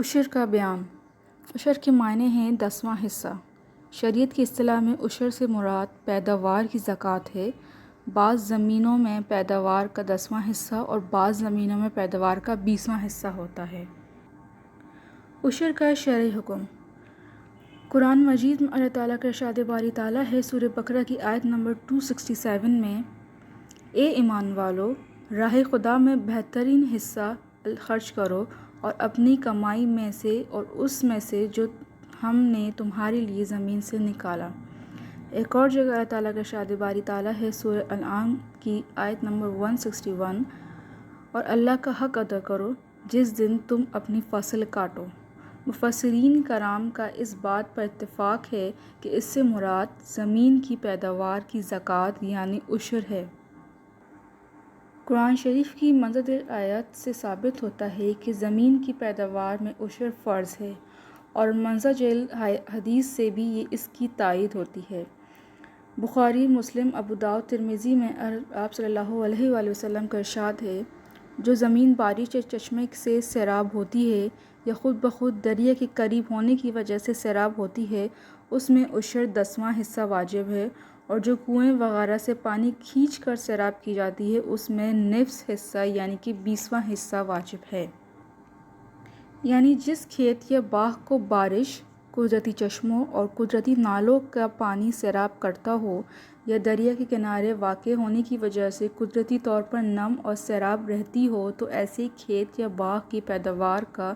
عشر کا بیان۔ عشر کے معنی ہیں 10واں حصہ۔ شریعت کی اصطلاح میں عشر سے مراد پیداوار کی زکوٰۃ ہے۔ بعض زمینوں میں پیداوار کا 10واں حصہ اور بعض زمینوں میں پیداوار کا 20واں حصہ ہوتا ہے۔ عشر کا شرعی حکم۔ قرآن مجید میں اللہ تعالیٰ کا ارشاد باری تعالیٰ ہے سورہ بقرہ کی آیت نمبر 267 میں، اے ایمان والو، راہ خدا میں بہترین حصہ خرچ کرو اور اپنی کمائی میں سے اور اس میں سے جو ہم نے تمہارے لیے زمین سے نکالا۔ ایک اور جگہ اللہ تعالیٰ کا ارشاد باری تعالیٰ ہے سورہ انعام کی آیت نمبر 161، اور اللہ کا حق ادا کرو جس دن تم اپنی فصل کاٹو۔ مفسرین کرام کا اس بات پر اتفاق ہے کہ اس سے مراد زمین کی پیداوار کی زکوٰۃ یعنی عشر ہے۔ قرآن شریف کی متعدد آیات سے ثابت ہوتا ہے کہ زمین کی پیداوار میں عشر فرض ہے، اور مندرجہ حدیث سے بھی اس کی تائید ہوتی ہے۔ بخاری، مسلم، ابو داؤد، ترمذی میں آپ صلی اللہ علیہ وآلہ وسلم کا ارشاد ہے، جو زمین بارش یا چشمے سے سیراب ہوتی ہے یا خود بخود دریا کے قریب ہونے کی وجہ سے سیراب ہوتی ہے، اس میں عشر 10واں حصہ واجب ہے، اور جو کنویں وغیرہ سے پانی کھینچ کر سیراب کی جاتی ہے اس میں نصف حصہ یعنی کہ 20واں حصہ واجب ہے۔ یعنی جس کھیت یا باغ کو بارش، قدرتی چشموں اور قدرتی نالوں کا پانی سیراب کرتا ہو یا دریا کے کنارے واقع ہونے کی وجہ سے قدرتی طور پر نم اور سیراب رہتی ہو، تو ایسے کھیت یا باغ کی پیداوار کا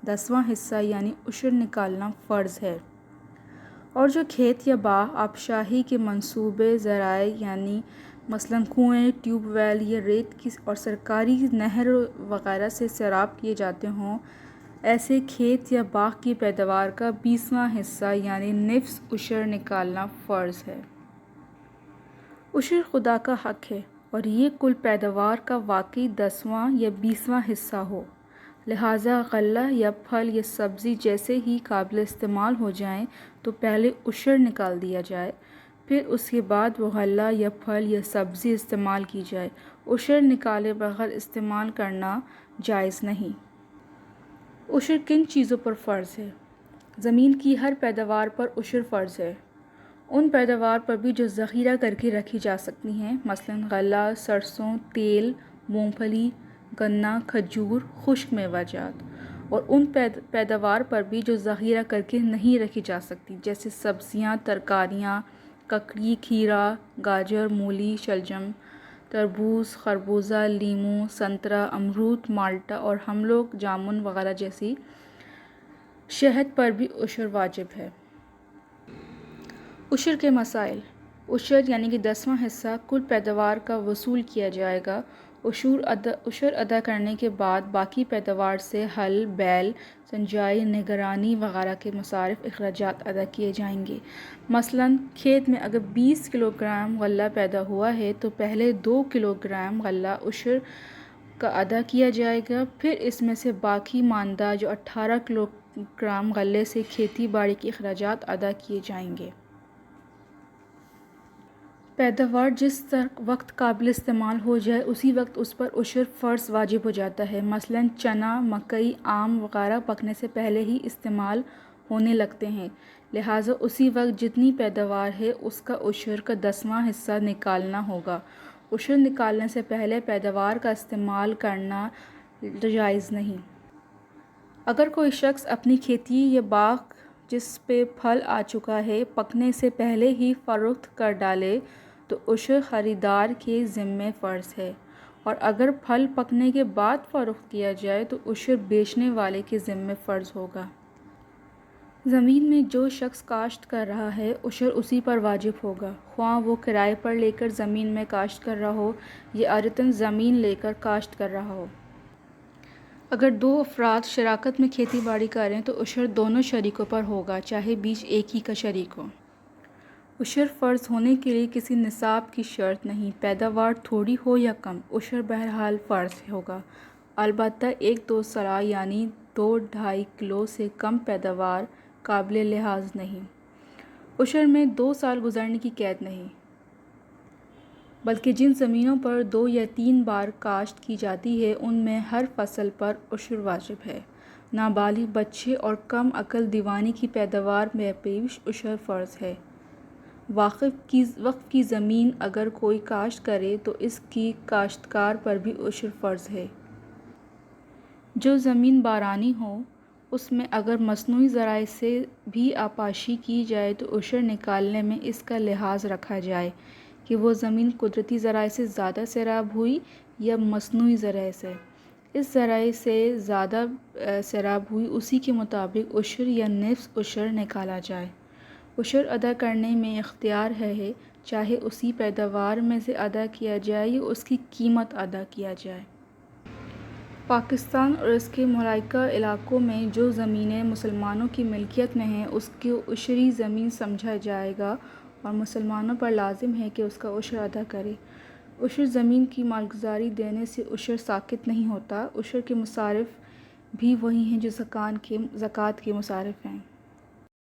10واں حصہ یعنی عشر نکالنا فرض ہے۔ اور جو کھیت یا باغ آبشاہی کے منصوبے ذرائع یعنی مثلاً کنویں، ٹیوب ویل یا ریت کی اور سرکاری نہر وغیرہ سے سیراب کیے جاتے ہوں، ایسے کھیت یا باغ کی پیداوار کا 20واں حصہ یعنی نصف عشر نکالنا فرض ہے۔ عشر خدا کا حق ہے اور یہ کل پیداوار کا واقعی 10واں یا 20واں حصہ ہو، لہٰذا غلہ یا پھل یا سبزی جیسے ہی قابل استعمال ہو جائیں تو پہلے عشر نکال دیا جائے، پھر اس کے بعد وہ غلہ یا پھل یا سبزی استعمال کی جائے۔ عشر نکالے بغیر استعمال کرنا جائز نہیں۔ عشر کن چیزوں پر فرض ہے؟ زمین کی ہر پیداوار پر عشر فرض ہے، ان پیداوار پر بھی جو ذخیرہ کر کے رکھی جا سکتی ہیں، مثلاً غلہ، سرسوں، تیل، مونگ پھلی، گنا، کھجور، خشک میوہ جات، اور ان پیداوار پر بھی جو ذخیرہ کر کے نہیں رکھی جا سکتی، جیسے سبزیاں، ترکاریاں، ککڑی، کھیرا، گاجر، مولی، شلجم، تربوز، خربوزہ، لیموں، سنترا، امرود، مالٹا اور ہم لوگ جامن وغیرہ جیسی شہد پر بھی عشر واجب ہے۔ عشر کے مسائل۔ عشر یعنی کہ 10واں حصہ کل پیداوار کا وصول کیا جائے گا۔ عشر ادا کرنے کے بعد باقی پیداوار سے ہل، بیل، سنجائی، نگرانی وغیرہ کے مصارف اخراجات ادا کیے جائیں گے۔ مثلاً کھیت میں اگر 20 کلوگرام غلہ پیدا ہوا ہے تو پہلے 2 کلوگرام غلہ عشر کا ادا کیا جائے گا، پھر اس میں سے باقی ماندہ جو 18 کلوگرام غلے سے کھیتی باڑی کے اخراجات ادا کیے جائیں گے۔ پیداوار جس وقت قابل استعمال ہو جائے اسی وقت اس پر عشر فرض واجب ہو جاتا ہے۔ مثلاً چنا، مکئی، آم وغیرہ پکنے سے پہلے ہی استعمال ہونے لگتے ہیں، لہٰذا اسی وقت جتنی پیداوار ہے اس کا عشر کا 10واں حصہ نکالنا ہوگا۔ عشر نکالنے سے پہلے پیداوار کا استعمال کرنا جائز نہیں۔ اگر کوئی شخص اپنی کھیتی یا باغ جس پہ پھل آ چکا ہے پکنے سے پہلے ہی فروخت کر ڈالے تو عشر خریدار کے ذمہ فرض ہے، اور اگر پھل پکنے کے بعد فروخت کیا جائے تو عشر بیچنے والے کے ذمہ فرض ہوگا۔ زمین میں جو شخص کاشت کر رہا ہے عشر اسی پر واجب ہوگا، خواہ وہ کرائے پر لے کر زمین میں کاشت کر رہا ہو یا عادتاً زمین لے کر کاشت کر رہا ہو۔ اگر 2 افراد شراکت میں کھیتی باڑی کریں تو عشر دونوں شریکوں پر ہوگا، چاہے بیچ ایک ہی کا شریک ہو۔ عشر فرض ہونے کے لیے کسی نصاب کی شرط نہیں، پیداوار تھوڑی ہو یا کم، عشر بہرحال فرض ہوگا، البتہ 1-2 صاع یعنی 2-2.5 کلو سے کم پیداوار قابل لحاظ نہیں۔ عشر میں 2 سال گزرنے کی قید نہیں، بلکہ جن زمینوں پر 2 یا 3 بار کاشت کی جاتی ہے ان میں ہر فصل پر عشر واجب ہے۔ نابالغ بچے اور کم عقل دیوانی کی پیداوار میں پیش عشر فرض ہے۔ وقف کی زمین اگر کوئی کاشت کرے تو اس کی کاشتکار پر بھی عشر فرض ہے۔ جو زمین بارانی ہو اس میں اگر مصنوعی ذرائع سے بھی آبپاشی کی جائے تو عشر نکالنے میں اس کا لحاظ رکھا جائے کہ وہ زمین قدرتی ذرائع سے زیادہ سیراب ہوئی یا مصنوعی ذرائع سے۔ اس ذرائع سے زیادہ سیراب ہوئی اسی کے مطابق عشر یا نصف عشر نکالا جائے۔ عشر ادا کرنے میں اختیار ہے چاہے اسی پیداوار میں سے ادا کیا جائے یا اس کی قیمت ادا کیا جائے۔ پاکستان اور اس کے ملحقہ علاقوں میں جو زمینیں مسلمانوں کی ملکیت میں ہیں اس کو عشری زمین سمجھا جائے گا اور مسلمانوں پر لازم ہے کہ اس کا عشر ادا کرے۔ عشر زمین کی مالگزاری دینے سے عشر ساقط نہیں ہوتا۔ عشر کے مصارف بھی وہی ہیں جو زکوٰۃ کے مصارف ہیں۔